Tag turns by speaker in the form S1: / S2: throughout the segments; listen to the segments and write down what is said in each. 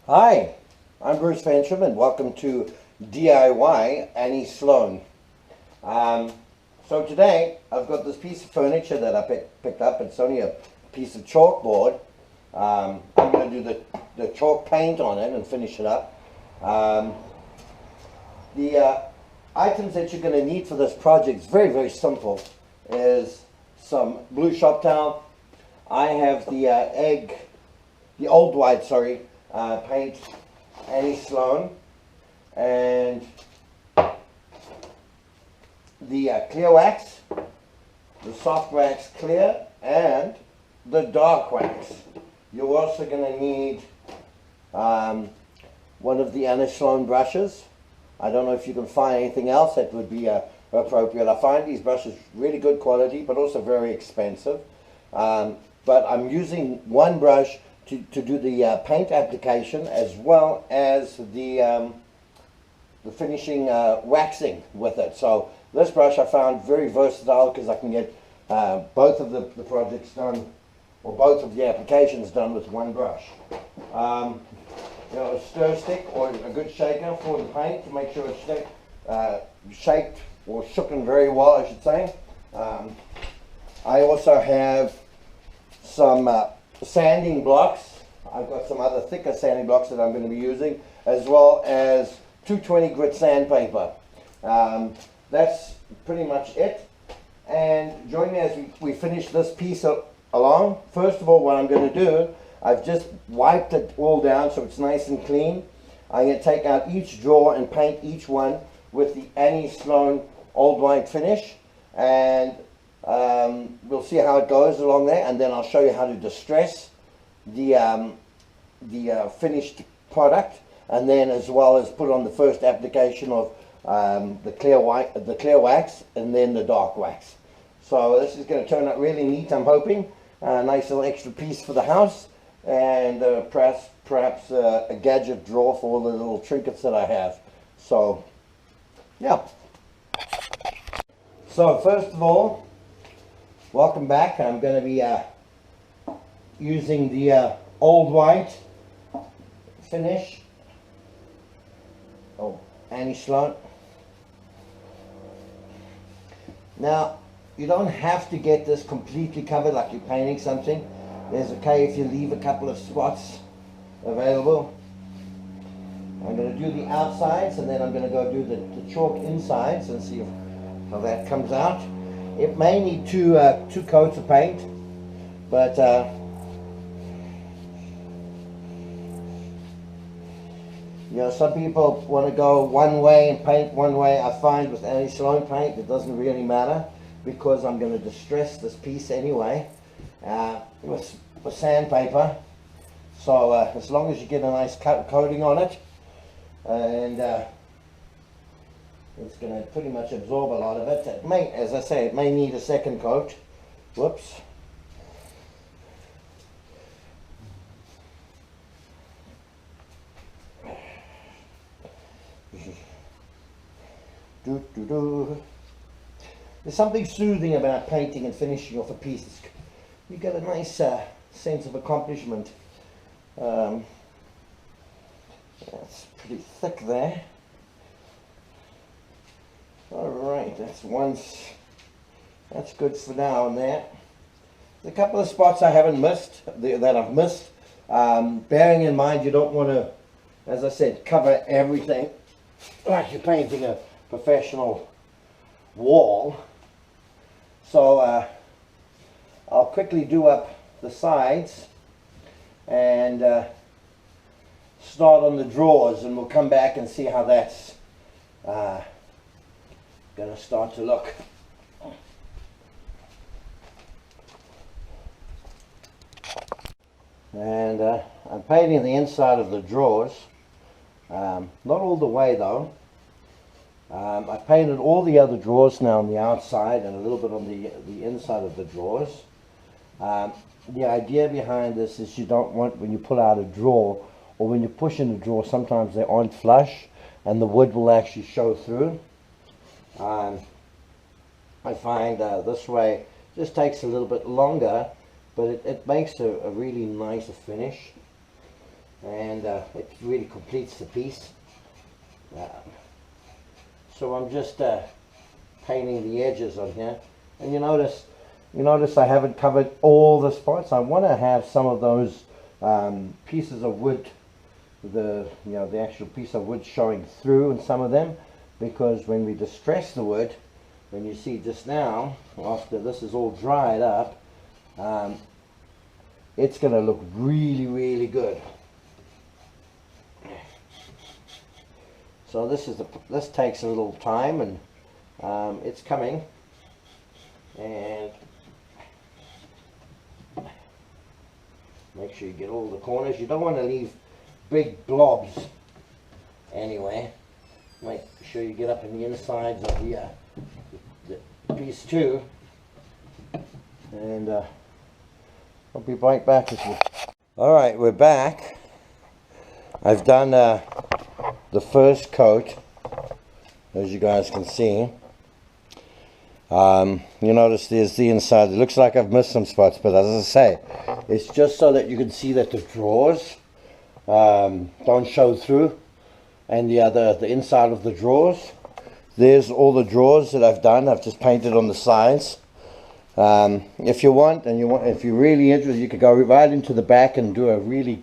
S1: Hi, I'm Bruce Fensham and welcome to DIY Annie Sloan. So today I've got this piece of furniture that I picked up. It's only a piece of chalkboard. I'm going to do the chalk paint on it and finish it up. The items that you're going to need for this project is very simple. Is some blue shop towel. I have the old white, paint, Annie Sloan, and the clear wax, the soft wax clear, and the dark wax. You're also going to need one of the Annie Sloan brushes. I don't know if you can find anything else that would be appropriate. I find these brushes really good quality, but also very expensive. But I'm using one brush to do the paint application as well as the finishing waxing with it. So this brush I found very versatile because I can get both of the projects done, or both of the applications done with one brush. A stir stick or a good shaker for the paint to make sure it's shaped or shooken very well, I should say. I also have some sanding blocks. I've got some other thicker sanding blocks that I'm going to be using, as well as 220 grit sandpaper. That's pretty much it. And join me as we finish this piece along. First of all, what I'm going to do, I've just wiped it all down so it's nice and clean. I'm going to take out each drawer and paint each one with the Annie Sloan Old White finish, and we'll see how it goes along there, and then I'll show you how to distress the finished product, and then as well as put on the first application of the clear wax, and then the dark wax. So this is going to turn out really neat, I'm hoping. A nice little extra piece for the house, and perhaps a gadget drawer for all the little trinkets that I have. So yeah. So first of all, welcome back. I'm going to be using the old white finish. Oh, Annie Sloan. Now, you don't have to get this completely covered like you're painting something. It's okay if you leave a couple of spots available. I'm going to do the outsides, and then I'm going to go do the chalk insides and see how that comes out. It may need two coats of paint, but some people want to go one way and paint one way. I find with Annie Sloan paint it doesn't really matter, because I'm going to distress this piece anyway with sandpaper. So as long as you get a nice coating on it, and it's going to pretty much absorb a lot of it. It may, as I say, it may need a second coat. Whoops. There's something soothing about painting and finishing off a piece. You get a nice sense of accomplishment. That's pretty thick there. Alright, that's good for now and there. There's a couple of spots I haven't missed, that I've missed. Bearing in mind you don't want to, as I said, cover everything like you're painting a professional wall. So I'll quickly do up the sides and start on the drawers, and we'll come back and see how that's going to start to look. And I'm painting the inside of the drawers, not all the way though. I've painted all the other drawers now on the outside and a little bit on the inside of the drawers. The idea behind this is you don't want, when you pull out a drawer or when you push in a drawer, sometimes they aren't flush and the wood will actually show through. I find this way just takes a little bit longer, but it makes a really nice finish. and it really completes the piece. So I'm just painting the edges on here, and you notice I haven't covered all the spots. I want to have some of those pieces of wood, the actual piece of wood showing through in some of them, because when we distress the wood, when you see just now, after this is all dried up, it's going to look really, really good. So this takes a little time, and it's coming. And make sure you get all the corners. You don't want to leave big blobs anyway. Make sure you get up in the insides of the piece too. And I'll be right back with you. Alright, we're back. I've done the first coat, as you guys can see. You notice there's the inside. It looks like I've missed some spots, but as I say, it's just so that you can see that the drawers don't show through, and the inside of the drawers. There's all the drawers that I've done. I've just painted on the sides. If you want, if you're really interested, you could go right into the back and do a really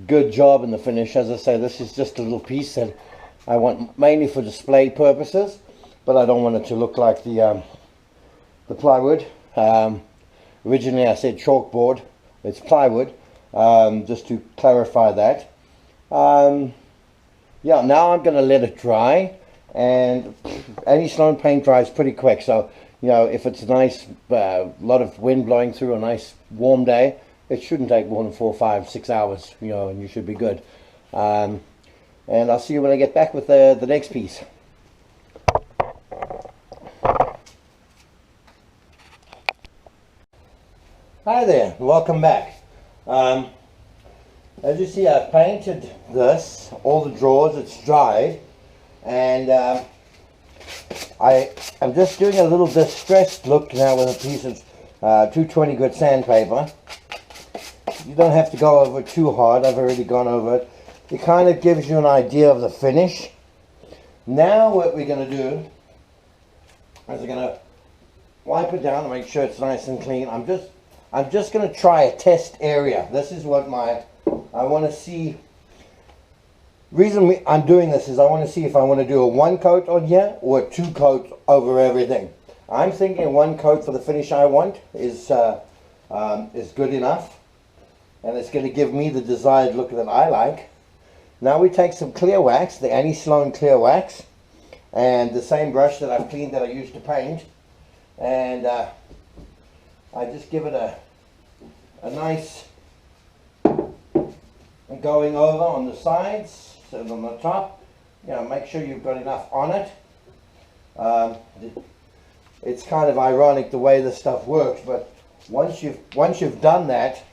S1: good job in the finish. As I say, this is just a little piece that I want mainly for display purposes, but I don't want it to look like the plywood. Originally I said chalkboard, it's plywood, just to clarify that. Yeah, now I'm going to let it dry, and Annie Sloan paint dries pretty quick, so if it's a nice lot of wind blowing through, a nice warm day, it shouldn't take more than 4, 5, 6 hours, and you should be good. And I'll see you when I get back with the next piece. Hi there, welcome back. As you see, I've painted this, all the drawers, it's dried, and I'm just doing a little distressed look now with a piece of 220 grit sandpaper. You don't have to go over it too hard, I've already gone over it. It kind of gives you an idea of the finish. Now what we're going to do is we're going to wipe it down to make sure it's nice and clean. I'm just going to try a test area. This is what I want to see. Reason I'm doing this is I want to see if I want to do a 1 coat on here or a 2 coat over everything. I'm thinking 1 coat for the finish I want is good enough, and it's going to give me the desired look that I like. Now we take some clear wax, the Annie Sloan clear wax, and the same brush that I've cleaned that I used to paint, and I just give it a nice going over on the sides, so on the top. Make sure you've got enough on it. It's kind of ironic the way this stuff works, but once you've done that,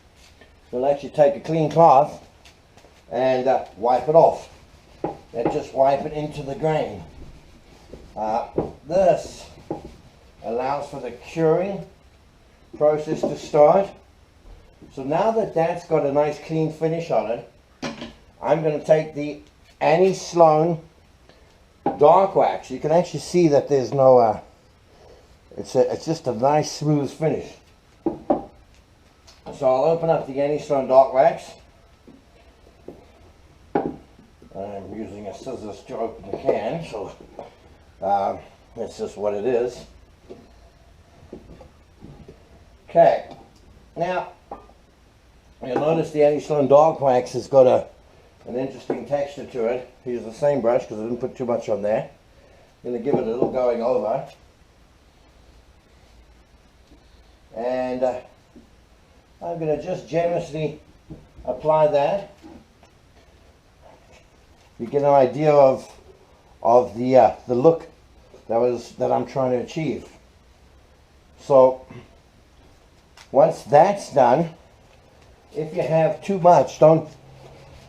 S1: you'll actually take a clean cloth and wipe it off, and just wipe it into the grain. This allows for the curing process to start. So now that that's got a nice clean finish on it, I'm going to take the Annie Sloan dark wax. You can actually see that there's no it's just a nice smooth finish. So I'll open up the Annie Sloan dark wax. I'm using a scissors to open the can, so that's just what it is. Okay, now you'll notice the Annie Sloan dark wax has got an interesting texture to it. Use the same brush because I didn't put too much on there. I'm going to give it a little going over, and I'm going to just generously apply that. You get an idea of the look that I'm trying to achieve. So once that's done, if you have too much, don't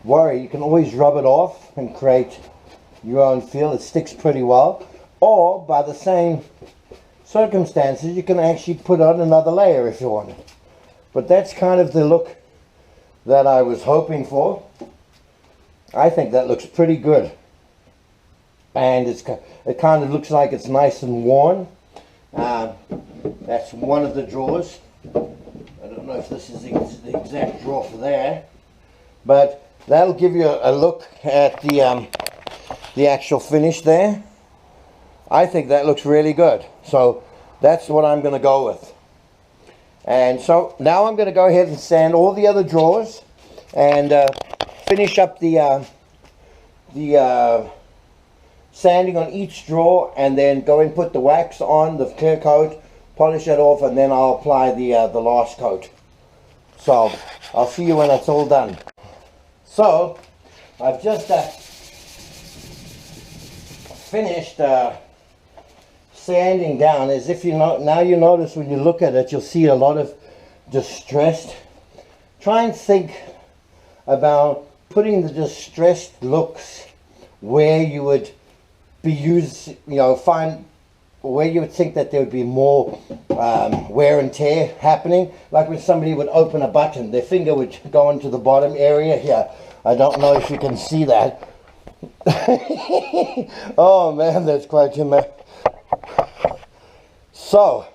S1: worry, you can always rub it off and create your own feel. It sticks pretty well. Or by the same circumstances, you can actually put on another layer if you want. But that's kind of the look that I was hoping for. I think that looks pretty good. And it kind of looks like it's nice and worn. That's one of the drawers. I don't know if this is the exact drawer for there, but that'll give you a look at the actual finish there. I think that looks really good. So that's what I'm going to go with. And so now I'm going to go ahead and sand all the other drawers and finish up the sanding on each drawer, and then go and put the wax on, the clear coat, polish it off, and then I'll apply the last coat. So I'll see you when it's all done. So I've just finished sanding down. As if now you notice when you look at it, you'll see a lot of distressed. Try and think about putting the distressed looks where you would be used, find where you would think that there would be more wear and tear happening. Like when somebody would open a button, their finger would go into the bottom area here. I don't know if you can see that. Oh man, that's quite humor. So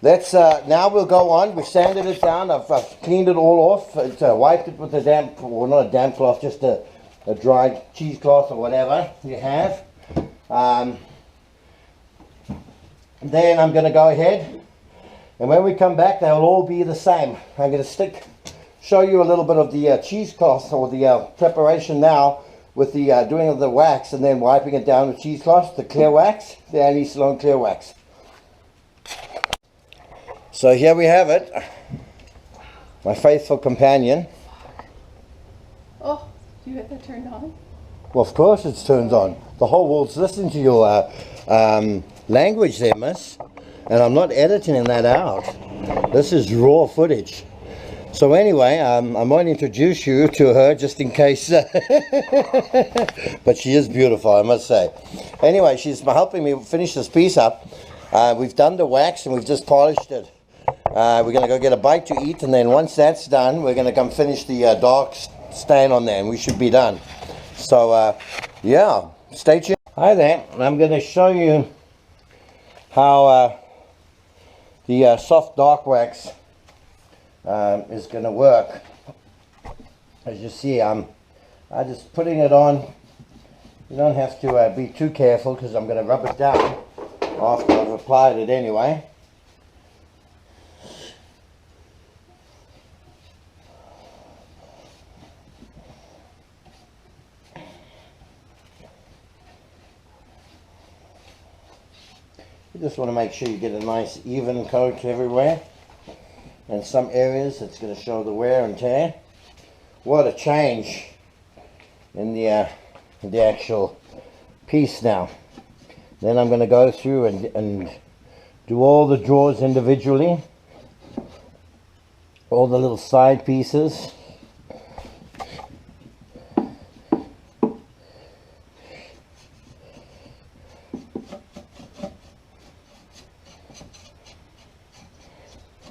S1: let's now we'll go on. We've sanded it down. I've cleaned it all off. It's wiped it with a damp, well, not a damp cloth, just a dry cheesecloth or whatever you have. Then I'm going to go ahead, and when we come back they'll all be the same. I'm going to show you a little bit of the cheesecloth, or the preparation now with the doing of the wax, and then wiping it down with cheesecloth, the clear wax, the Annie Sloan clear wax. So here we have it, my faithful companion.
S2: Oh, you had that turned on?
S1: Well, of course it's turned on. The whole world's listening to your language there, miss. And I'm not editing that out. This is raw footage. So anyway, I might introduce you to her just in case. But she is beautiful, I must say. Anyway, she's helping me finish this piece up. We've done the wax and we've just polished it. We're going to go get a bite to eat, and then once that's done, we're going to come finish the dark stain on there, and we should be done. So, yeah, stay tuned. Hi there, and I'm going to show you how the soft dark wax is going to work. As you see, I'm just putting it on. You don't have to be too careful, because I'm going to rub it down after I've applied it anyway. You just want to make sure you get a nice even coat everywhere. In some areas it's going to show the wear and tear. What a change in the actual piece now. Then I'm going to go through and do all the drawers individually. All the little side pieces.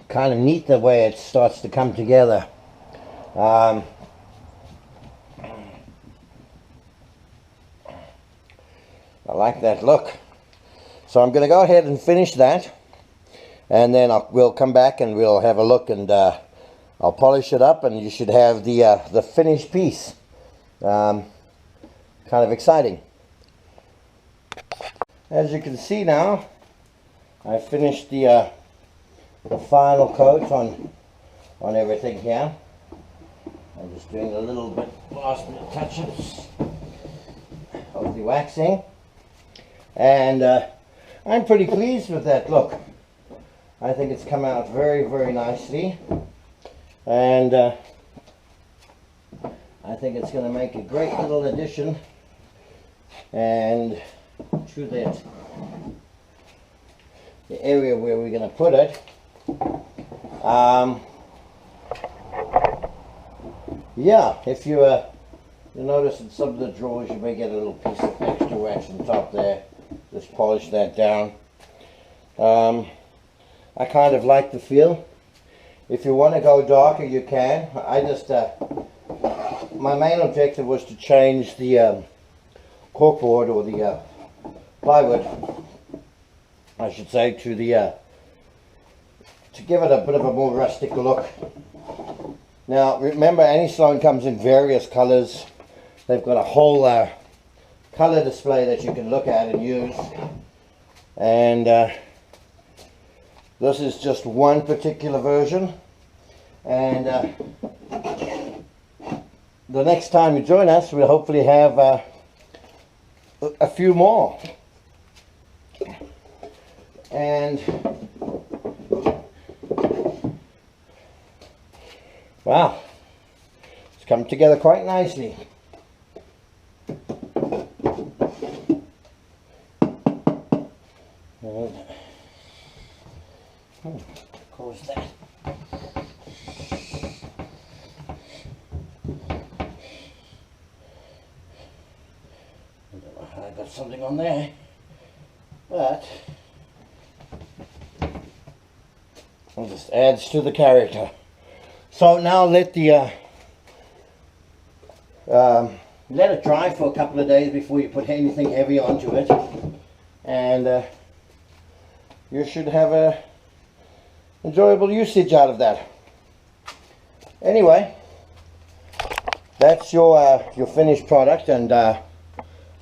S1: Kind of neat the way it starts to come together. I like that look. So I'm going to go ahead and finish that, and then we'll come back and we'll have a look, and I'll polish it up, and you should have the finished piece. Kind of exciting. As you can see now, I finished the final coat on everything here. I'm just doing a little bit last minute touches of the waxing, and I'm pretty pleased with that look. I think it's come out very, very nicely, and I think it's going to make a great little addition and to that the area where we're going to put it. Yeah, if you notice in some of the drawers you may get a little piece of extra wax on top there. Just polish that down. I kind of like the feel. If you want to go darker, you can. I just my main objective was to change the corkboard, or the plywood, I should say, to the to give it a bit of a more rustic look. Now remember, Annie Sloan comes in various colors. They've got a whole color display that you can look at and use, and this is just one particular version, and the next time you join us, we'll hopefully have a few more. And wow, it's come together quite nicely. Of course, that. I don't know how I got something on there, but it just adds to the character. So now let the let it dry for a couple of days before you put anything heavy onto it, and you should have a enjoyable usage out of that. Anyway, that's your finished product, and I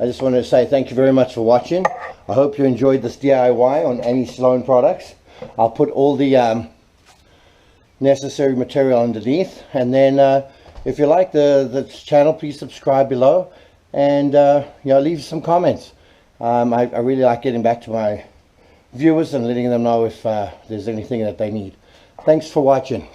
S1: just wanted to say thank you very much for watching. I hope you enjoyed this DIY on Annie Sloan products. I'll put all the necessary material underneath, and then if you like the channel, please subscribe below, and you know, leave some comments. I really like getting back to my viewers and letting them know if there's anything that they need. Thanks for watching.